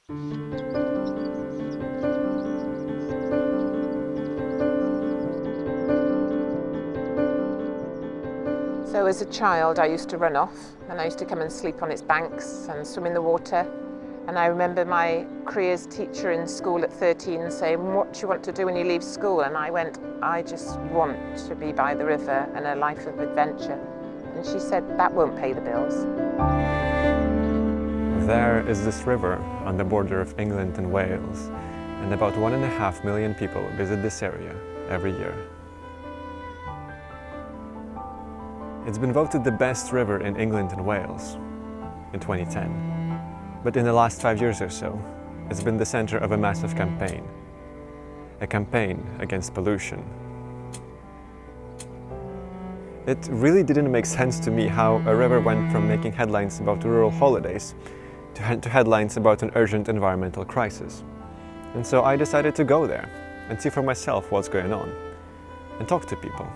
So as a child I used to run off and I used to come and sleep on its banks and swim in the water. And I remember my careers teacher in school at 13 saying, "What do you want to do when you leave school?" And I went, "I just want to be by the river and a life of adventure." And she said, "That won't pay the bills." There is this river on the border of England and Wales, and about 1.5 million people visit this area every year. It's been voted the best river in England and Wales in 2010. But in the last 5 years or so, it's been the center of a massive campaign. A campaign against pollution. It really didn't make sense to me how a river went from making headlines about rural holidays to headlines about an urgent environmental crisis. And so I decided to go there and see for myself what's going on and talk to people.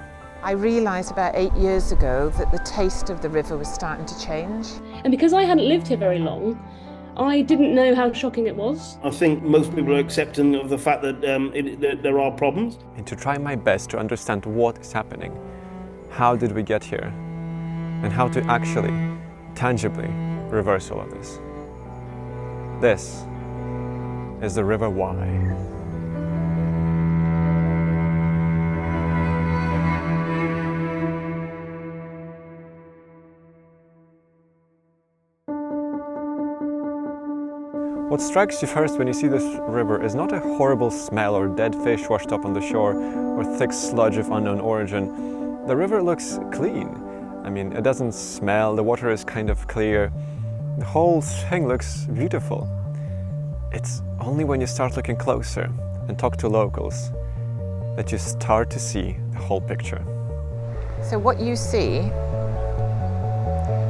I realised about 8 years ago that the taste of the river was starting to change. And because I hadn't lived here very long, I didn't know how shocking it was. I think most people are accepting of the fact that there are problems. And to try my best to understand what is happening, how did we get here, and how to actually, tangibly reverse all of this. This is the River Wye. What strikes you first when you see this river is not a horrible smell or dead fish washed up on the shore or thick sludge of unknown origin. The river looks clean. I mean, it doesn't smell, the water is kind of clear. The whole thing looks beautiful. It's only when you start looking closer and talk to locals that you start to see the whole picture. So what you see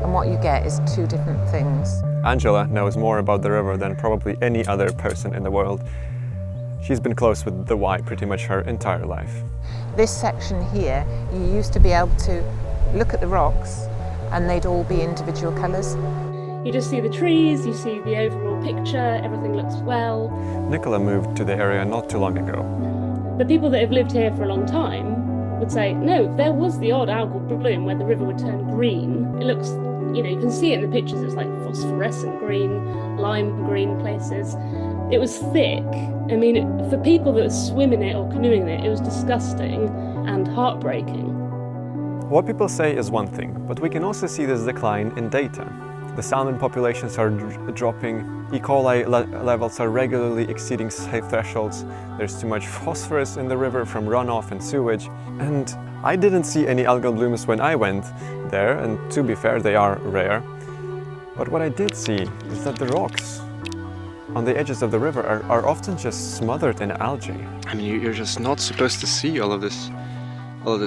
and what you get is two different things. Angela knows more about the river than probably any other person in the world. She's been close with the Wye pretty much her entire life. This section here, you used to be able to look at the rocks and they'd all be individual colours. You just see the trees, you see the overall picture, everything looks well. Nicola moved to the area not too long ago. The people that have lived here for a long time would say, no, there was the odd algal bloom where the river would turn green. It looks, you can see it in the pictures, it's like phosphorescent green, lime green places. It was thick. I mean, for people that swim in it or canoeing in it, it was disgusting and heartbreaking. What people say is one thing, but we can also see this decline in data. The salmon populations are dropping, E.coli levels are regularly exceeding safe thresholds, there's too much phosphorus in the river from runoff and sewage, and I didn't see any algal blooms when I went there, and to be fair, they are rare. But what I did see is that the rocks on the edges of the river are often just smothered in algae. I mean, you're just not supposed to see all of this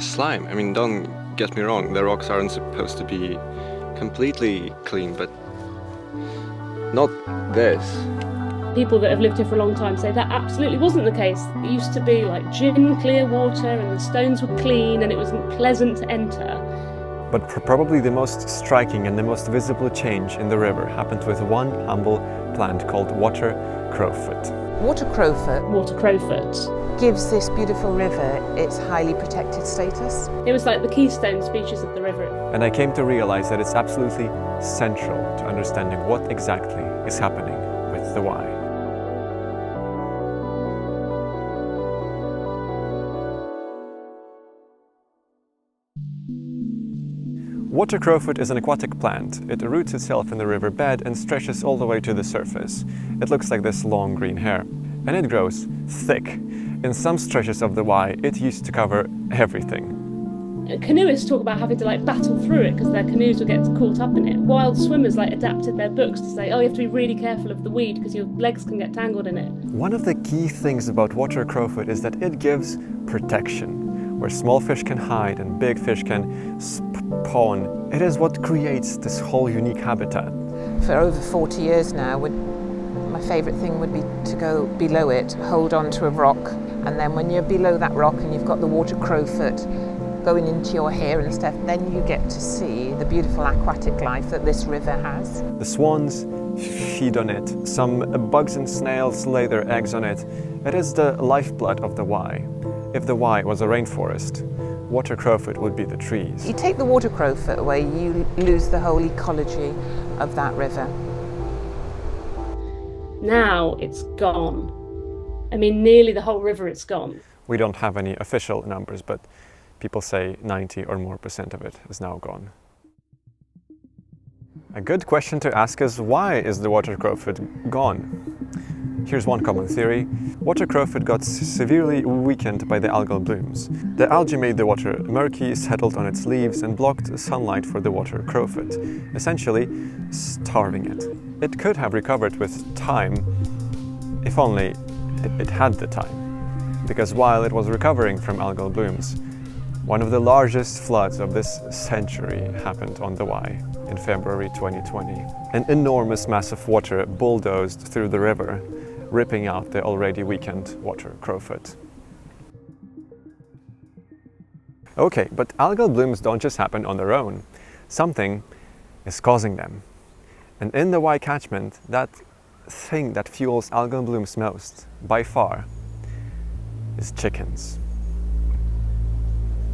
slime. I mean, don't get me wrong, the rocks aren't supposed to be completely clean, but not this. People that have lived here for a long time say that absolutely wasn't the case. It used to be like gin clear water and the stones were clean and it was pleasant to enter. But probably the most striking and the most visible change in the river happened with one humble plant called water crowfoot. Water Crowfoot gives this beautiful river its highly protected status. It was like the keystone species of the river. And I came to realize that it's absolutely central to understanding what exactly is happening with the Wye. Water crowfoot is an aquatic plant. It roots itself in the river bed and stretches all the way to the surface. It looks like this long green hair. And it grows thick. In some stretches of the Wye, it used to cover everything. Canoeists talk about having to battle through it because their canoes would get caught up in it. Wild swimmers adapted their books to say, oh, you have to be really careful of the weed because your legs can get tangled in it. One of the key things about water crowfoot is that it gives protection. Where small fish can hide and big fish can spawn. It is what creates this whole unique habitat. For over 40 years now, my favourite thing would be to go below it, hold on to a rock, and then when you're below that rock and you've got the water crowfoot going into your hair and stuff, then you get to see the beautiful aquatic life that this river has. The swans, feed on it. Some bugs and snails lay their eggs on it. It is the lifeblood of the Wye. If the Wye was a rainforest, water crowfoot would be the trees. You take the water crowfoot away, you lose the whole ecology of that river. Now it's gone. I mean, nearly the whole river is gone. We don't have any official numbers, but people say 90% or more of it is now gone. A good question to ask is, why is the water crowfoot gone? Here's one common theory. Water crowfoot got severely weakened by the algal blooms. The algae made the water murky, settled on its leaves and blocked sunlight for the water crowfoot, essentially starving it. It could have recovered with time, if only it had the time. Because while it was recovering from algal blooms, one of the largest floods of this century happened on the Wye in February 2020. An enormous mass of water bulldozed through the river, ripping out the already weakened water crowfoot. Okay, but algal blooms don't just happen on their own. Something is causing them. And in the Wye catchment, that thing that fuels algal blooms most, by far, is chickens.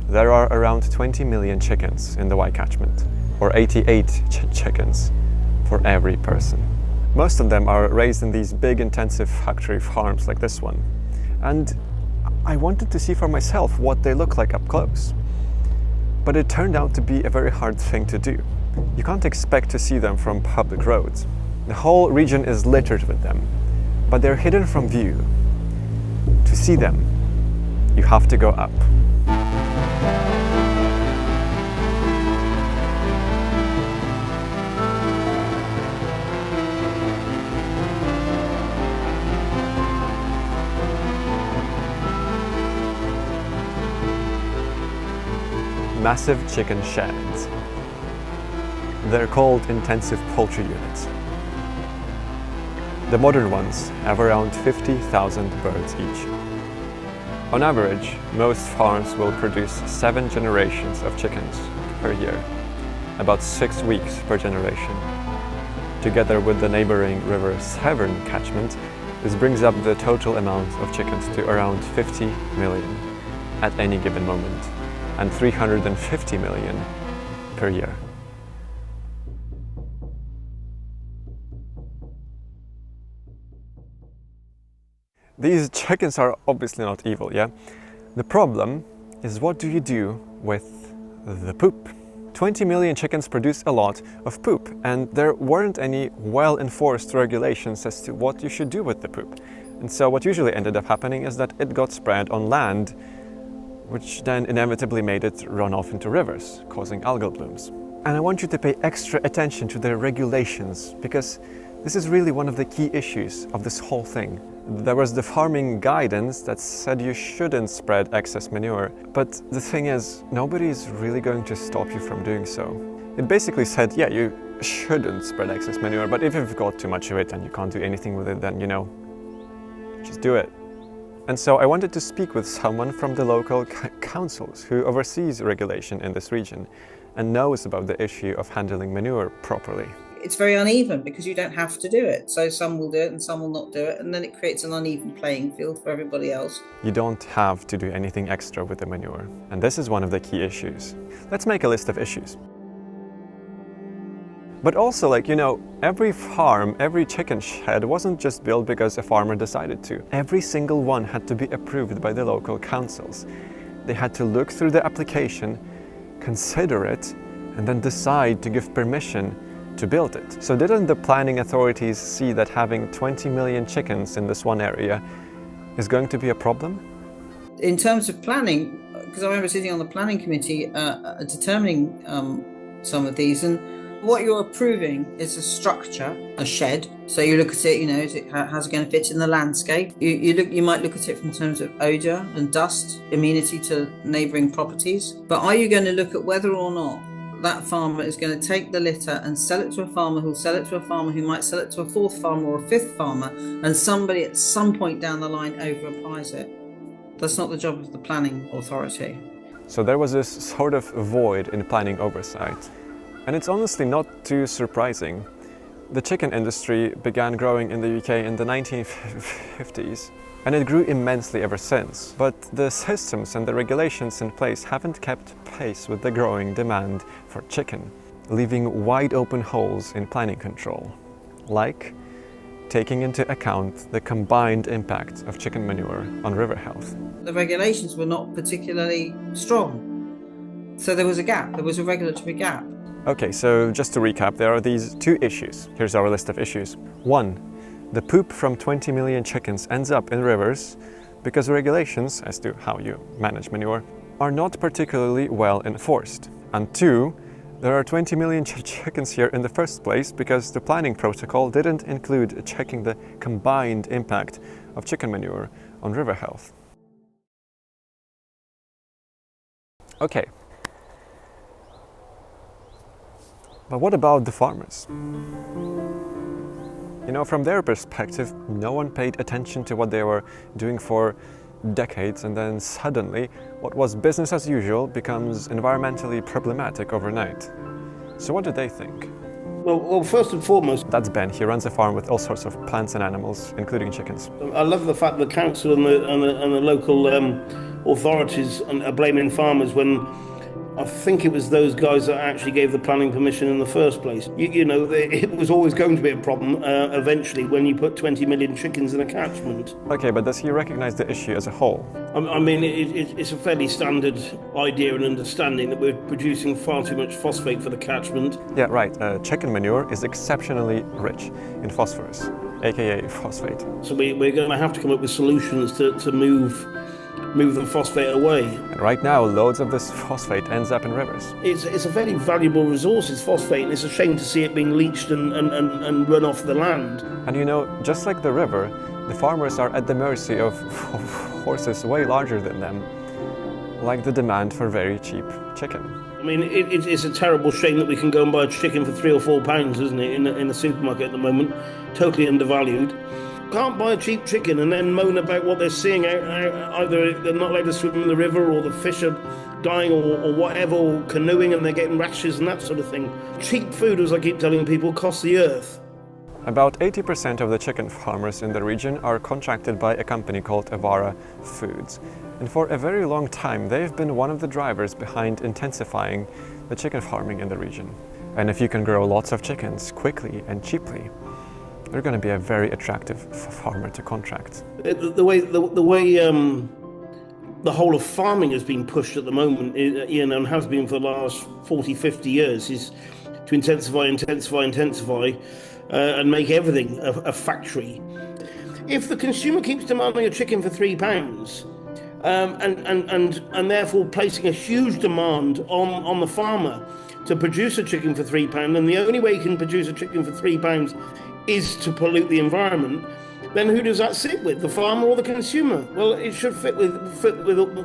There are around 20 million chickens in the Wye catchment, or 88 chickens for every person. Most of them are raised in these big intensive factory farms like this one. And I wanted to see for myself what they look like up close. But it turned out to be a very hard thing to do. You can't expect to see them from public roads. The whole region is littered with them, but they're hidden from view. To see them, you have to go up. Massive chicken sheds. They're called intensive poultry units. The modern ones have around 50,000 birds each. On average, most farms will produce 7 generations of chickens per year, about 6 weeks per generation. Together with the neighboring River Severn catchment, this brings up the total amount of chickens to around 50 million at any given moment, and 350 million per year. These chickens are obviously not evil, yeah? The problem is, what do you do with the poop? 20 million chickens produce a lot of poop, and there weren't any well-enforced regulations as to what you should do with the poop. And so what usually ended up happening is that it got spread on land, which then inevitably made it run off into rivers, causing algal blooms. And I want you to pay extra attention to the regulations, because this is really one of the key issues of this whole thing. There was the farming guidance that said you shouldn't spread excess manure, but the thing is, nobody's really going to stop you from doing so. It basically said, yeah, you shouldn't spread excess manure, but if you've got too much of it and you can't do anything with it, then, just do it. And so I wanted to speak with someone from the local councils who oversees regulation in this region and knows about the issue of handling manure properly. It's very uneven because you don't have to do it. So some will do it and some will not do it, and then it creates an uneven playing field for everybody else. You don't have to do anything extra with the manure, and this is one of the key issues. Let's make a list of issues. But also, every farm, every chicken shed wasn't just built because a farmer decided to. Every single one had to be approved by the local councils. They had to look through the application, consider it, and then decide to give permission to build it. So didn't the planning authorities see that having 20 million chickens in this one area is going to be a problem? In terms of planning, because I remember sitting on the planning committee determining some of these, and what you're approving is a structure, a shed. So you look at it, how's it going to fit in the landscape? You might look at it from terms of odour and dust, amenity to neighbouring properties. But are you going to look at whether or not that farmer is going to take the litter and sell it to a farmer who'll sell it to a farmer who might sell it to a fourth farmer or a fifth farmer, and somebody at some point down the line over applies it? That's not the job of the planning authority. So there was this sort of void in planning oversight. And it's honestly not too surprising. The chicken industry began growing in the UK in the 1950s, and it grew immensely ever since. But the systems and the regulations in place haven't kept pace with the growing demand for chicken, leaving wide open holes in planning control, like taking into account the combined impact of chicken manure on river health. The regulations were not particularly strong. So there was a gap, there was a regulatory gap. Okay, so just to recap, there are these two issues. Here's our list of issues. 1. The poop from 20 million chickens ends up in rivers because regulations as to how you manage manure are not particularly well enforced. And 2, there are 20 million chickens here in the first place because the planning protocol didn't include checking the combined impact of chicken manure on river health. Okay. But what about the farmers? You know, from their perspective, no one paid attention to what they were doing for decades, and then suddenly what was business as usual becomes environmentally problematic overnight. So what do they think? Well, first and foremost, That's Ben. He runs a farm with all sorts of plants and animals, including chickens. I love the fact the council and the local authorities are blaming farmers when I think it was those guys that actually gave the planning permission in the first place. You know, it was always going to be a problem eventually when you put 20 million chickens in a catchment. Okay, but does he recognize the issue as a whole? I mean, it's a fairly standard idea and understanding that we're producing far too much phosphate for the catchment. Yeah, right. Chicken manure is exceptionally rich in phosphorus, aka phosphate. So we're going to have to come up with solutions to move the phosphate away. And right now, loads of this phosphate ends up in rivers. It's a very valuable resource, it's phosphate, and it's a shame to see it being leached and run off the land. And you know, just like the river, the farmers are at the mercy of forces way larger than them, like the demand for very cheap chicken. I mean, it's a terrible shame that we can go and buy a chicken for £3 or £4, isn't it, in the supermarket at the moment, totally undervalued. Can't buy a cheap chicken and then moan about what they're seeing out, either they're not allowed to swim in the river or the fish are dying or whatever, or canoeing and they're getting rashes and that sort of thing. Cheap food, as I keep telling people, costs the earth. About 80% of the chicken farmers in the region are contracted by a company called Avara Foods. And for a very long time, they've been one of the drivers behind intensifying the chicken farming in the region. And if you can grow lots of chickens quickly and cheaply, they're going to be a very attractive farmer to contract. The way the whole of farming has been pushed at the moment, and has been for the last 40, 50 years, is to intensify, and make everything a factory. If the consumer keeps demanding a chicken for £3, and therefore placing a huge demand on the farmer to produce a chicken for £3, and the only way you can produce a chicken for £3 is to pollute the environment, then who does that sit with, the farmer or the consumer? Well, it should fit with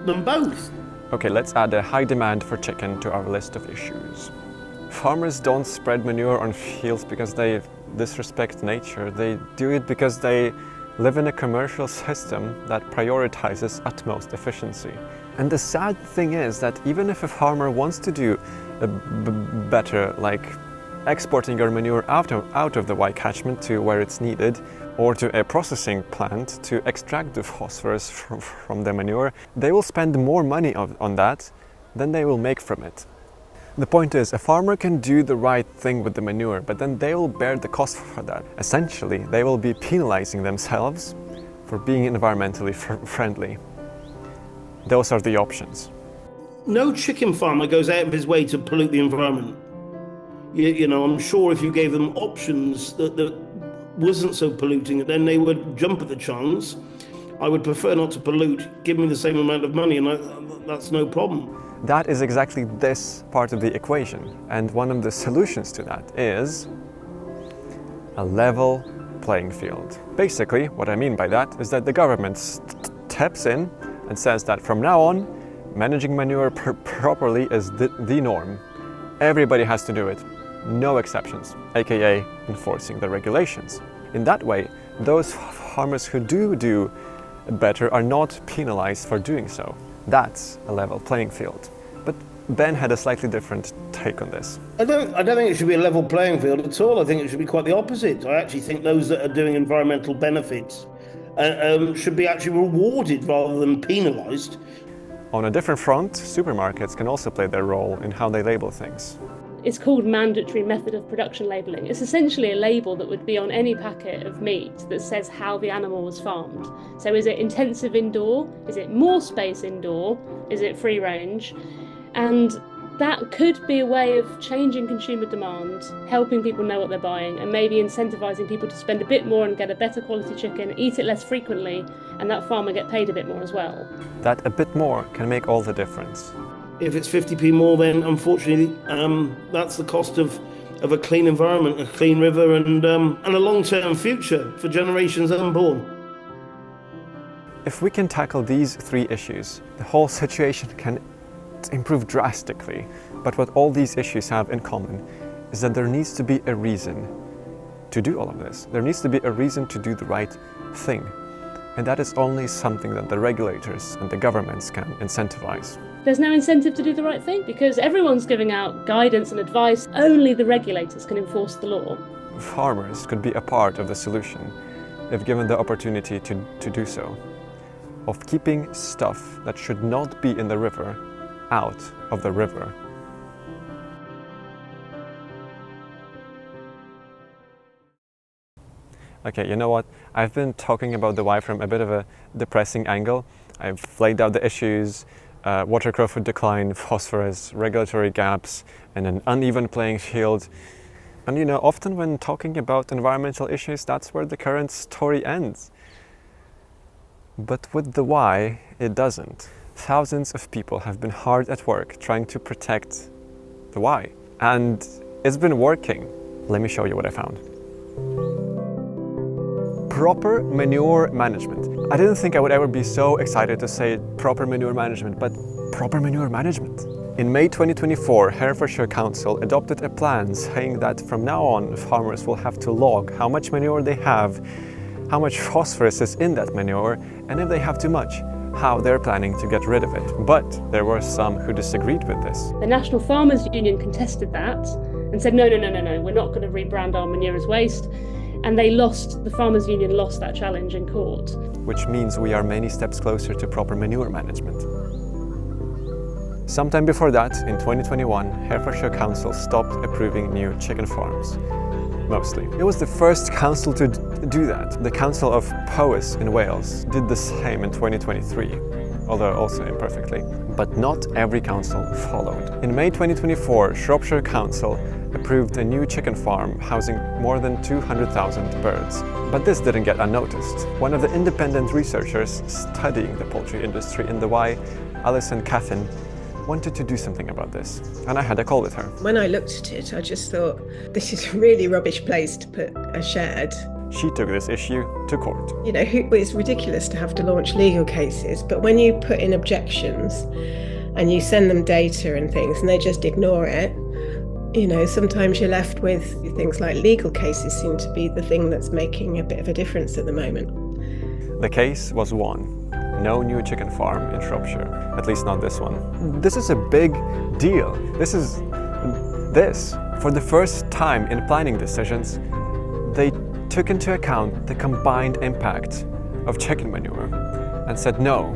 them both. Okay, let's add a high demand for chicken to our list of issues. Farmers don't spread manure on fields because they disrespect nature. They do it because they live in a commercial system that prioritizes utmost efficiency. And the sad thing is that even if a farmer wants to do better, like exporting your manure out of the Wye catchment to where it's needed, or to a processing plant to extract the phosphorus from the manure, they will spend more money on that than they will make from it. The point is, a farmer can do the right thing with the manure, but then they will bear the cost for that. Essentially, they will be penalizing themselves for being environmentally friendly. Those are the options. No chicken farmer goes out of his way to pollute the environment. You know, I'm sure if you gave them options that wasn't so polluting, then they would jump at the chance. I would prefer not to pollute, give me the same amount of money, and that's no problem. That is exactly this part of the equation, and one of the solutions to that is a level playing field. Basically, what I mean by that is that the government steps in and says that from now on, managing manure properly is the norm. Everybody has to do it, no exceptions, aka enforcing the regulations. In that way, those farmers who do better are not penalized for doing so. That's a level playing field. But Ben had a slightly different take on this. I don't think it should be a level playing field at all. I think it should be quite the opposite. I actually think those that are doing environmental benefits should be actually rewarded rather than penalised. On a different front, supermarkets can also play their role in how they label things. It's called mandatory method of production labelling. It's essentially a label that would be on any packet of meat that says how the animal was farmed. So is it intensive indoor? Is it more space indoor? Is it free range? And that could be a way of changing consumer demand, helping people know what they're buying, and maybe incentivising people to spend a bit more and get a better quality chicken, eat it less frequently, and that farmer get paid a bit more as well. That a bit more can make all the difference. If it's 50p more, then unfortunately that's the cost of a clean environment, a clean river, and a long-term future for generations unborn. If we can tackle these three issues, the whole situation can improve drastically. But what all these issues have in common is that there needs to be a reason to do all of this. There needs to be a reason to do the right thing. And that is only something that the regulators and the governments can incentivize. There's no incentive to do the right thing because everyone's giving out guidance and advice. Only the regulators can enforce the law. Farmers could be a part of the solution if given the opportunity to do so, of keeping stuff that should not be in the river out of the river. Okay, you know what? I've been talking about the Wye from a bit of a depressing angle. I've laid out the issues, water crowfoot decline, phosphorus, regulatory gaps, and an uneven playing field. And you know, often when talking about environmental issues, that's where the current story ends. But with the Wye, it doesn't. Thousands of people have been hard at work trying to protect the Wye, and it's been working. Let me show you what I found. Proper manure management. I didn't think I would ever be so excited to say proper manure management, but proper manure management. In May 2024, Herefordshire Council adopted a plan saying that from now on, farmers will have to log how much manure they have, how much phosphorus is in that manure, and if they have too much, how they're planning to get rid of it. But there were some who disagreed with this. The National Farmers Union contested that and said, no, we're not going to rebrand our manure as waste. And the Farmers Union lost that challenge in court. Which means we are many steps closer to proper manure management. Sometime before that, in 2021, Herefordshire Council stopped approving new chicken farms. Mostly. It was the first council to do that. The Council of Powys in Wales did the same in 2023, although also imperfectly. But not every council followed. In May 2024, Shropshire Council approved a new chicken farm housing more than 200,000 birds. But this didn't get unnoticed. One of the independent researchers studying the poultry industry in the Wye, Alison Cathin, wanted to do something about this, and I had a call with her. When I looked at it, I just thought, this is a really rubbish place to put a shed. She took this issue to court. You know, it's ridiculous to have to launch legal cases, but when you put in objections and you send them data and things and they just ignore it, you know, sometimes you're left with things like legal cases seem to be the thing that's making a bit of a difference at the moment. The case was won. No new chicken farm in Shropshire, at least not this one. This is a big deal. For the first time in planning decisions, they took into account the combined impact of chicken manure and said, no,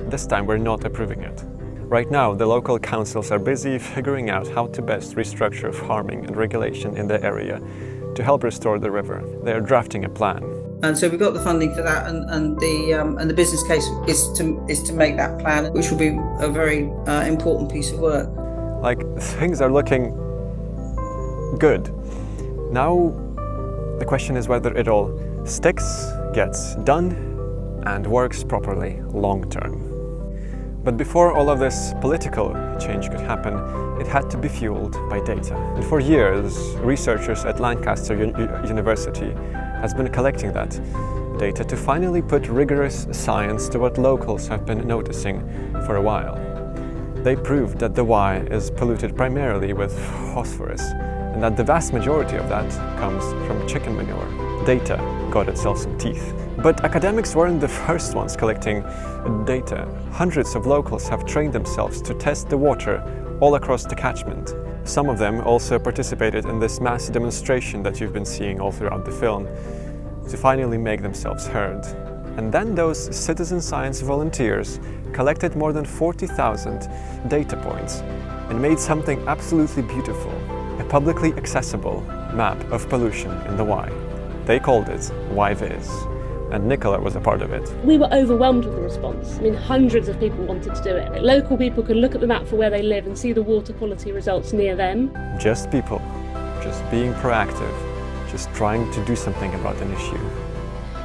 this time we're not approving it. Right now, the local councils are busy figuring out how to best restructure farming and regulation in the area to help restore the river. They are drafting a plan. And so we've got the funding for that, and the business case is to make that plan, which will be a very important piece of work. Like, things are looking good. Now the question is whether it all sticks, gets done, and works properly long term. But before all of this political change could happen, it had to be fueled by data. And for years, researchers at Lancaster University has been collecting that data to finally put rigorous science to what locals have been noticing for a while. They proved that the Wye is polluted primarily with phosphorus, and that the vast majority of that comes from chicken manure. Data got itself some teeth. But academics weren't the first ones collecting data. Hundreds of locals have trained themselves to test the water all across the catchment. Some of them also participated in this mass demonstration that you've been seeing all throughout the film to finally make themselves heard. And then those citizen science volunteers collected more than 40,000 data points and made something absolutely beautiful, a publicly accessible map of pollution in the Wye. They called it Wye Viz, and Nicola was a part of it. We were overwhelmed with the response. I mean, hundreds of people wanted to do it. Local people could look at the map for where they live and see the water quality results near them. Just people, just being proactive, just trying to do something about an issue.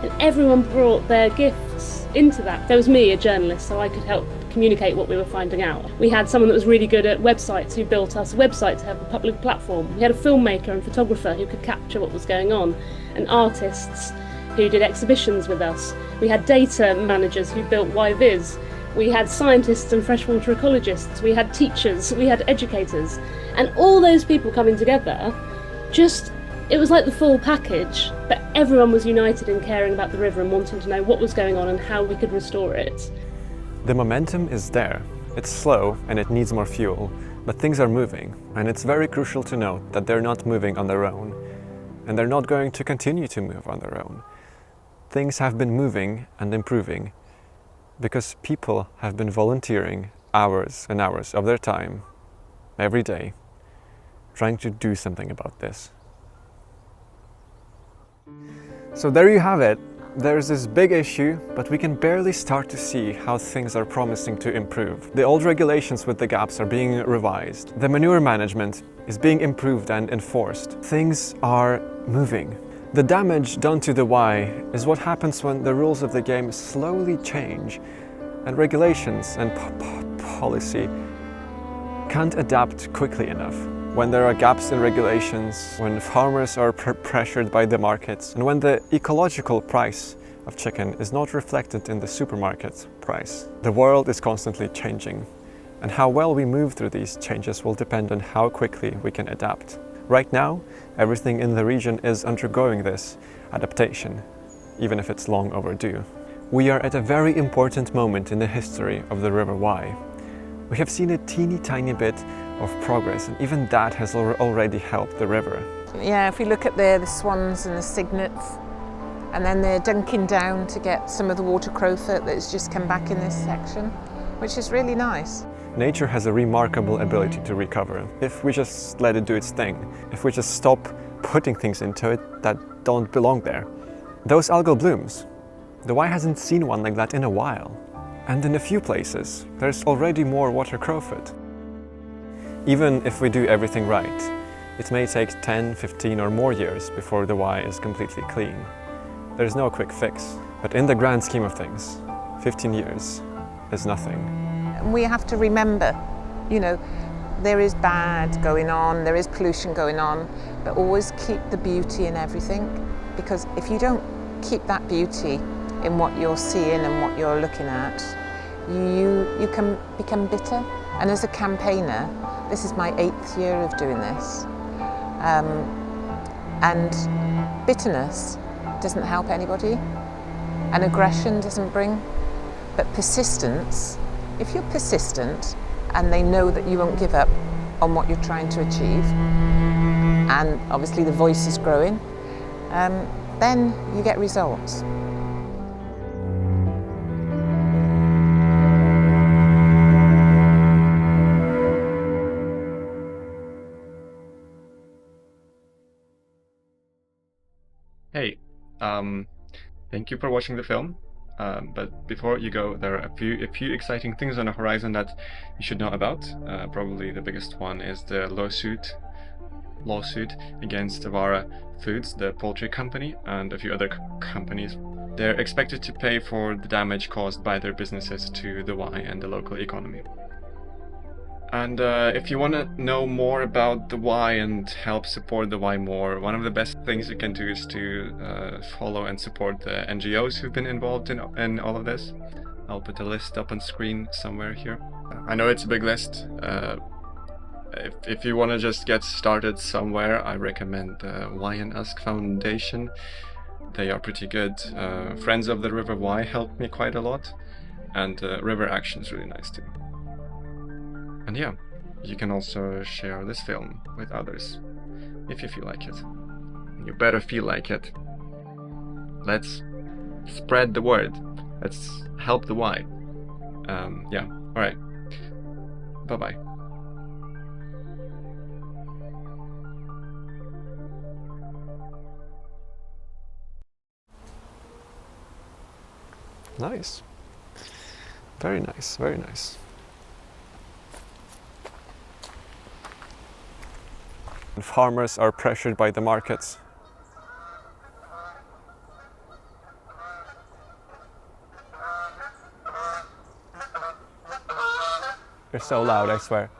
And everyone brought their gifts into that. There was me, a journalist, so I could help communicate what we were finding out. We had someone that was really good at websites who built us a website to have a public platform. We had a filmmaker and photographer who could capture what was going on, and artists who did exhibitions with us. We had data managers who built Wye Viz. We had scientists and freshwater ecologists. We had teachers, we had educators. And all those people coming together, it was like the full package, but everyone was united in caring about the river and wanting to know what was going on and how we could restore it. The momentum is there. It's slow and it needs more fuel, but things are moving, and it's very crucial to note that they're not moving on their own, and they're not going to continue to move on their own. Things have been moving and improving because people have been volunteering hours and hours of their time every day trying to do something about this. So there you have it. There's this big issue, but we can barely start to see how things are promising to improve. The old regulations with the gaps are being revised. The manure management is being improved and enforced. Things are moving. The damage done to the Wye is what happens when the rules of the game slowly change and regulations and policy can't adapt quickly enough. When there are gaps in regulations, when farmers are pressured by the markets, and when the ecological price of chicken is not reflected in the supermarket price. The world is constantly changing, and how well we move through these changes will depend on how quickly we can adapt. Right now, everything in the region is undergoing this adaptation, even if it's long overdue. We are at a very important moment in the history of the River Wye. We have seen a teeny tiny bit of progress, and even that has already helped the river. Yeah, if we look at there, the swans and the cygnets, and then they're dunking down to get some of the water crowfoot that's just come back in this section, which is really nice. Nature has a remarkable ability to recover if we just let it do its thing, if we just stop putting things into it that don't belong there. Those algal blooms, the Wye hasn't seen one like that in a while. And in a few places, there's already more water crowfoot. Even if we do everything right, it may take 10, 15 or more years before the Wye is completely clean. There's no quick fix, but in the grand scheme of things, 15 years is nothing. We have to remember, there is bad going on, there is pollution going on, but always keep the beauty in everything, because if you don't keep that beauty in what you're seeing and what you're looking at, you can become bitter. And as a campaigner, this is my 8th year of doing this. And bitterness doesn't help anybody, and aggression doesn't bring, but persistence, if you're persistent and they know that you won't give up on what you're trying to achieve, and obviously the voice is growing, then you get results. Hey, thank you for watching the film. But before you go, there are a few exciting things on the horizon that you should know about. Probably the biggest one is the lawsuit against Avara Foods, the poultry company, and a few other companies. They're expected to pay for the damage caused by their businesses to the Wye and the local economy. And if you want to know more about the Wye and help support the Wye more, one of the best things you can do is to follow and support the NGOs who've been involved in all of this. I'll put a list up on screen somewhere here. I know it's a big list. If you want to just get started somewhere, I recommend the Wye and Usk Foundation. They are pretty good. Friends of the River Wye helped me quite a lot, and River Action is really nice too. And yeah, you can also share this film with others if you feel like it. You better feel like it. Let's spread the word. Let's help the Wye. Yeah, all right. Bye-bye. Nice. Very nice, very nice. Farmers are pressured by the markets. You're so loud, I swear.